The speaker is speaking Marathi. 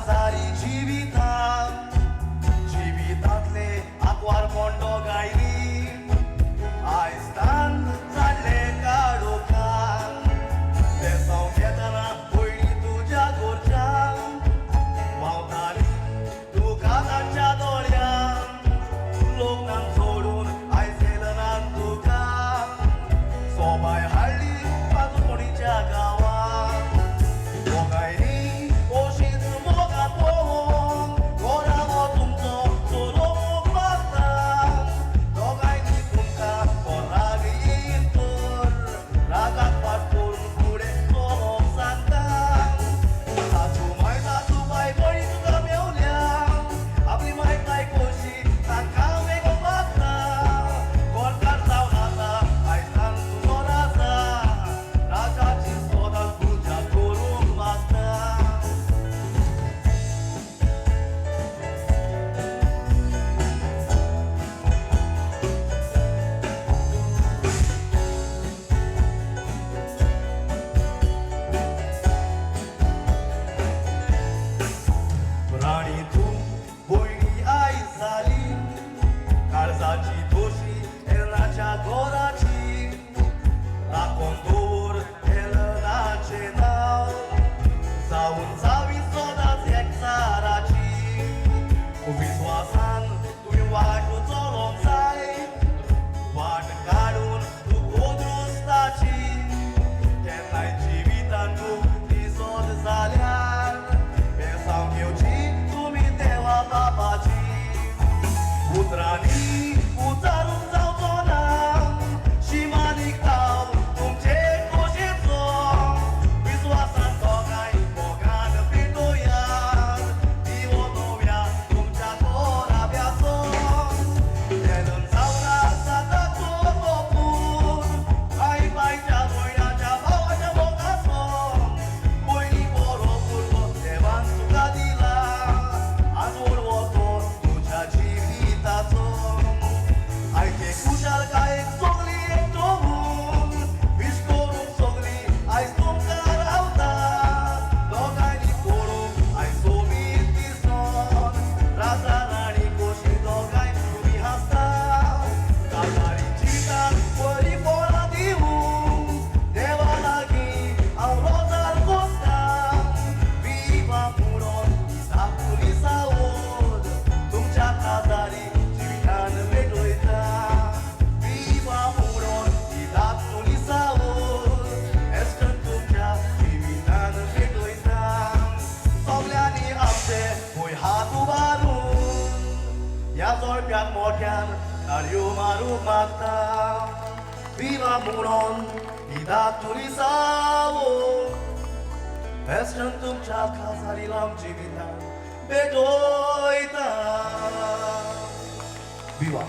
काजारी जिवितांतले आंकवार कोंडो गायली आयस्तान जाल्ले काडोखान बेसांव घेतना पयली तुज्या गोरच्यान व्हांवताली तुका तांच्या दोळ्यान लोकांक सोडून आयज येलं ना तुका सोबाय हाडली पातोणीच्या गांवांत दोगांयनी ओशीच मोगान पळोवन घोरावो तुमचो चलोवंक लागता दोगांयनी तुमकां हो राग येयीन तर रागाक फाट करून फुडें चलोवंक सांगता सासूमाय सासूबाय बळी तुका मेवल्या आपली मायकाय कशी तांकां वेगळो लागता गोरकार जावन आतां आयजसान तुजो राजा राजाची सोदां तुज्या करूंक मागता राणी तूं भयणी आयज जाली काळजाची दोशी हेलनाच्या घोराची राखून दवर हेलनाचें नांव जावून जावी सदांच एकचाराची विस्वासान तुवें वाट चलोवंक जाय वाट काडून तूं गोदरुस्ताची केन्नाय जिवितांत तूं दिसत जाल्यार बेसांव घेवची तुमी देवा बापाची उतरांनी उतारूंक जावचो ना शिमानीक ताव तुमचे खोशेचो विस्वासान दोगांय मोगान पेटोवयात दिवो नव्या तुमच्या कोराब्याचो तेलून जावना जाता तो पूर आई बायच्या भयणाच्या भावाच्या मोगाचो पयलीं बरो भुरगो देवान तुका दिला आज व्हडवो तो तुज्या जिविताचो आयचे कुशालकायेक सगळी एकठांवून वीश करूंक सगळी आयज तुमकां रावता दोगांयनी पळोवंक आयज सोबीत दिसोन राजा राणी कशी दोगांय तुमी हांसता काजारी जिवितांत बरी फळां दिवूं देवा लागीं हांव रोजार कोसता विवा म्हणून धाकटुली सावोद तुमच्या काजारी जिवितांत भेटयता विवा म्हणून ही धाकटुली सावोद एस्टन तुमच्या जिवितांत भेटयता सगल्यांनी आमचे पळय हात उबारून ह्या जोडप्याक मोठ्यान ताळयो मारूंक मागता विवा म्हणून ही धाकटुली सावोद एस्टन तुमच्या काजारी लांब जिवितांत भेटयता विवा